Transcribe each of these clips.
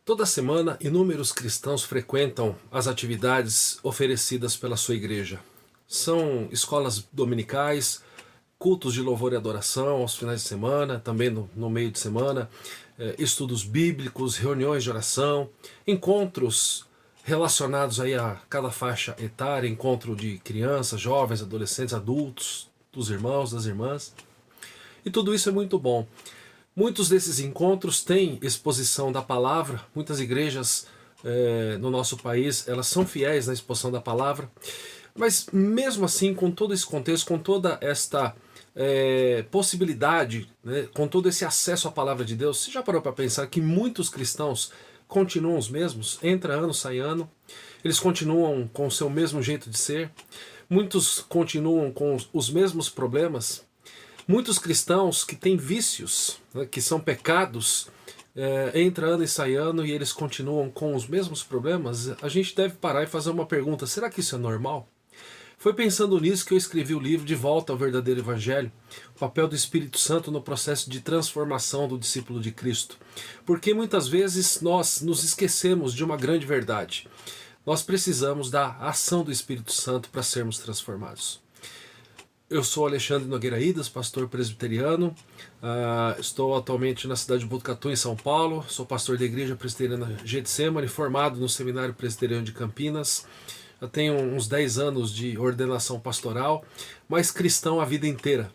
Toda semana, inúmeros cristãos frequentam as atividades oferecidas pela sua igreja. São escolas dominicais, cultos de louvor e adoração aos finais de semana, também no meio de semana, estudos bíblicos, reuniões de oração, encontros relacionados aí a cada faixa etária, encontro de crianças, jovens, adolescentes, adultos, dos irmãos, das irmãs. E tudo isso é muito bom. Muitos desses encontros têm exposição da palavra, muitas igrejas no nosso país, elas são fiéis na exposição da palavra, mas mesmo assim, com todo esse contexto, com toda esta possibilidade, né, com todo esse acesso à palavra de Deus, você já parou para pensar que muitos cristãos continuam os mesmos? Entra ano, sai ano, eles continuam com o seu mesmo jeito de ser, muitos continuam com os mesmos problemas. Muitos cristãos que têm vícios, né, que são pecados, entra ano e sai ano e eles continuam com os mesmos problemas. A gente deve parar e fazer uma pergunta: será que isso é normal? Foi pensando nisso que eu escrevi o livro De Volta ao Verdadeiro Evangelho, o papel do Espírito Santo no processo de transformação do discípulo de Cristo. Porque muitas vezes nós nos esquecemos de uma grande verdade. Nós precisamos da ação do Espírito Santo para sermos transformados. Eu sou Alexandre Nogueira Idas, pastor presbiteriano, estou atualmente na cidade de Botucatu, em São Paulo, sou pastor da igreja presbiteriana Getsemane, formado no Seminário Presbiteriano de Campinas, eu tenho uns 10 anos de ordenação pastoral, mas cristão a vida inteira.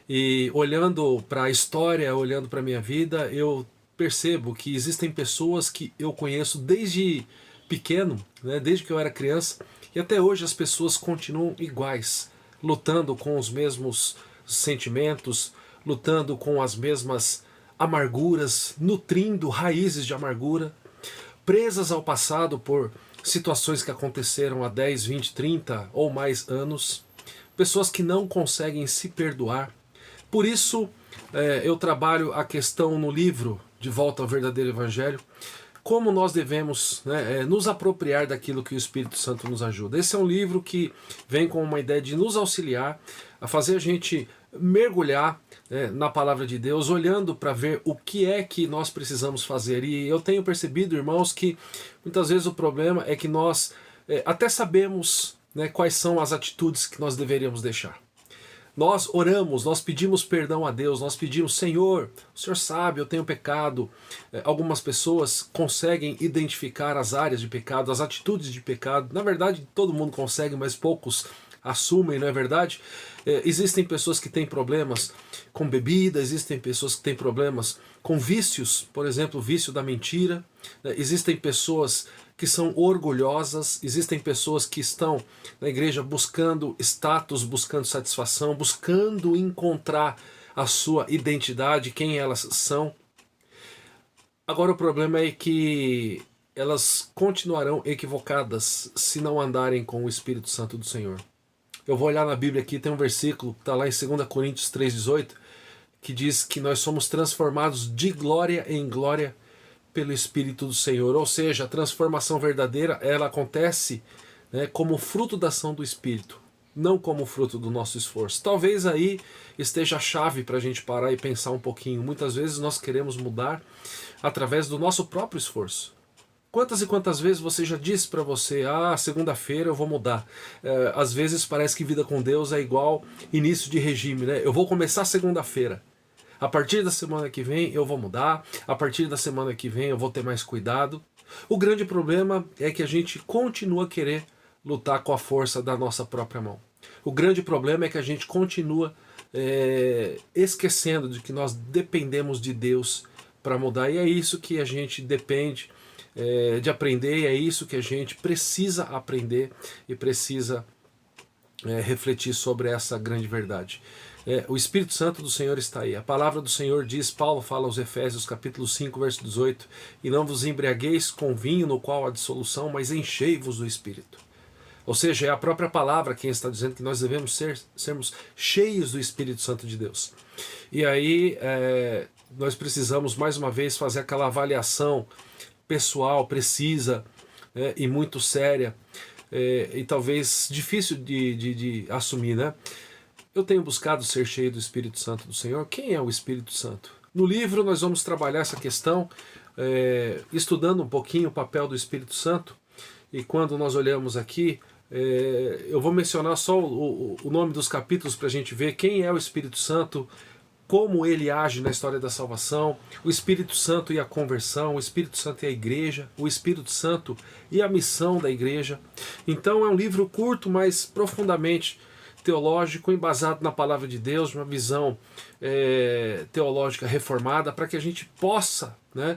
E olhando para a história, olhando para a minha vida, eu percebo que existem pessoas que eu conheço desde pequeno, né, desde que eu era criança, e até hoje as pessoas continuam iguais, lutando com os mesmos sentimentos, lutando com as mesmas amarguras, nutrindo raízes de amargura, presas ao passado por situações que aconteceram há 10, 20, 30 ou mais anos, pessoas que não conseguem se perdoar. Por isso, eu trabalho a questão no livro De Volta ao Verdadeiro Evangelho, como nós devemos, né, nos apropriar daquilo que o Espírito Santo nos ajuda. Esse é um livro que vem com uma ideia de nos auxiliar a fazer a gente mergulhar, né, na palavra de Deus, olhando para ver o que é que nós precisamos fazer. E eu tenho percebido, irmãos, que muitas vezes o problema é que nós até sabemos, né, quais são as atitudes que nós deveríamos deixar. Nós oramos, nós pedimos perdão a Deus, nós pedimos: Senhor, o Senhor sabe, eu tenho pecado. Algumas pessoas conseguem identificar as áreas de pecado, as atitudes de pecado. Na verdade, todo mundo consegue, mas poucos assumem, não é verdade? Existem pessoas que têm problemas com bebida, existem pessoas que têm problemas com vícios, por exemplo, o vício da mentira. Existem pessoas que são orgulhosas, existem pessoas que estão na igreja buscando status, buscando satisfação, buscando encontrar a sua identidade, quem elas são. Agora o problema é que elas continuarão equivocadas se não andarem com o Espírito Santo do Senhor. Eu vou olhar na Bíblia aqui, tem um versículo que está lá em 2 Coríntios 3,18, que diz que nós somos transformados de glória em glória pelo Espírito do Senhor. Ou seja, a transformação verdadeira, ela acontece, né, como fruto da ação do Espírito, não como fruto do nosso esforço. Talvez aí esteja a chave para a gente parar e pensar um pouquinho. Muitas vezes nós queremos mudar através do nosso próprio esforço. Quantas e quantas vezes você já disse para você: segunda-feira eu vou mudar. Às vezes parece que vida com Deus é igual início de regime, né? Eu vou começar segunda-feira. A partir da semana que vem eu vou mudar, a partir da semana que vem eu vou ter mais cuidado. O grande problema é que a gente continua a querer lutar com a força da nossa própria mão. O grande problema é que a gente continua esquecendo de que nós dependemos de Deus para mudar. E é isso que a gente depende de aprender, e é isso que a gente precisa aprender e precisa refletir sobre essa grande verdade. O Espírito Santo do Senhor está aí. A palavra do Senhor diz, Paulo fala aos Efésios capítulo 5, verso 18, e não vos embriagueis com vinho no qual há dissolução, mas enchei-vos do Espírito. Ou seja, é a própria palavra quem está dizendo que nós devemos sermos cheios do Espírito Santo de Deus. E aí nós precisamos mais uma vez fazer aquela avaliação pessoal, precisa, e muito séria, e talvez difícil de assumir, né? Eu tenho buscado ser cheio do Espírito Santo do Senhor. Quem é o Espírito Santo? No livro nós vamos trabalhar essa questão, estudando um pouquinho o papel do Espírito Santo, e quando nós olhamos aqui, eu vou mencionar só o nome dos capítulos para a gente ver quem é o Espírito Santo, como ele age na história da salvação, o Espírito Santo e a conversão, o Espírito Santo e a igreja, o Espírito Santo e a missão da igreja. Então é um livro curto, mas profundamente teológico, embasado na palavra de Deus, uma visão teológica reformada, para que a gente possa, né,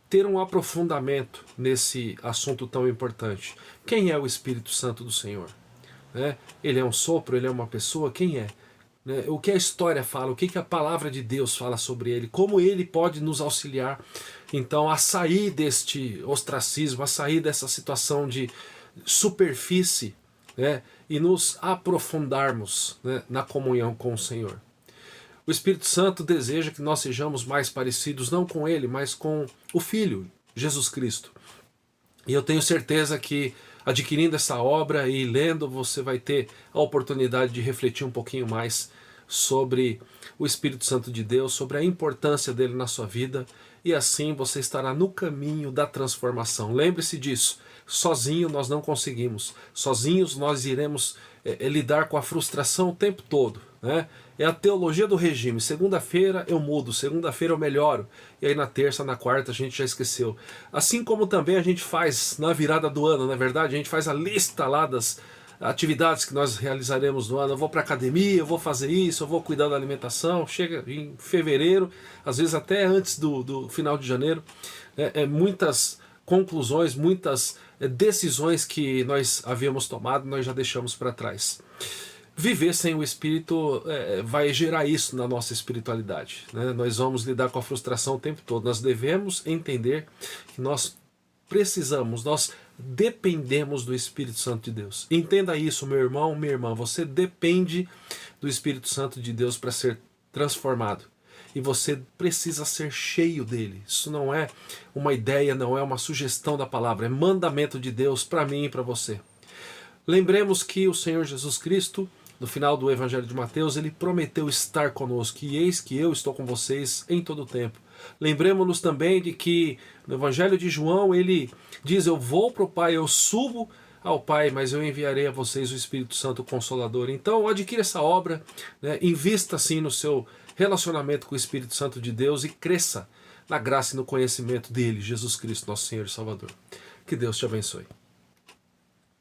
ter um aprofundamento nesse assunto tão importante. Quem é o Espírito Santo do Senhor? Ele é um sopro? Ele é uma pessoa? Quem é? O que a história fala, o que a palavra de Deus fala sobre ele, como ele pode nos auxiliar, então, a sair deste ostracismo, a sair dessa situação de superfície, e nos aprofundarmos, na comunhão com o Senhor. O Espírito Santo deseja que nós sejamos mais parecidos, não com ele, mas com o Filho, Jesus Cristo. E eu tenho certeza que, adquirindo essa obra e lendo, você vai ter a oportunidade de refletir um pouquinho mais sobre o Espírito Santo de Deus, sobre a importância dele na sua vida, e assim você estará no caminho da transformação. Lembre-se disso, sozinho nós não conseguimos, sozinhos nós iremos lidar com a frustração o tempo todo, É a teologia do regime. Segunda-feira eu mudo, segunda-feira eu melhoro, e aí na terça, na quarta a gente já esqueceu. Assim como também a gente faz na virada do ano, não é verdade? A gente faz a lista lá das atividades que nós realizaremos no ano. Eu vou para academia, eu vou fazer isso, eu vou cuidar da alimentação. Chega em fevereiro, às vezes até antes do final de janeiro, muitas conclusões, muitas decisões que nós havíamos tomado, nós já deixamos para trás. Viver sem o Espírito vai gerar isso na nossa espiritualidade, Nós vamos lidar com a frustração o tempo todo. Nós devemos entender que nós precisamos, nós dependemos do Espírito Santo de Deus. Entenda isso, meu irmão, minha irmã. Você depende do Espírito Santo de Deus para ser transformado. E você precisa ser cheio dele. Isso não é uma ideia, não é uma sugestão da palavra. É mandamento de Deus para mim e para você. Lembremos que o Senhor Jesus Cristo, no final do Evangelho de Mateus, ele prometeu estar conosco, e eis que eu estou com vocês em todo o tempo. Lembremos-nos também de que no Evangelho de João ele diz: eu vou para o Pai, eu subo ao Pai, mas eu enviarei a vocês o Espírito Santo Consolador. Então adquira essa obra, invista assim no seu relacionamento com o Espírito Santo de Deus e cresça na graça e no conhecimento dele, Jesus Cristo, nosso Senhor e Salvador. Que Deus te abençoe.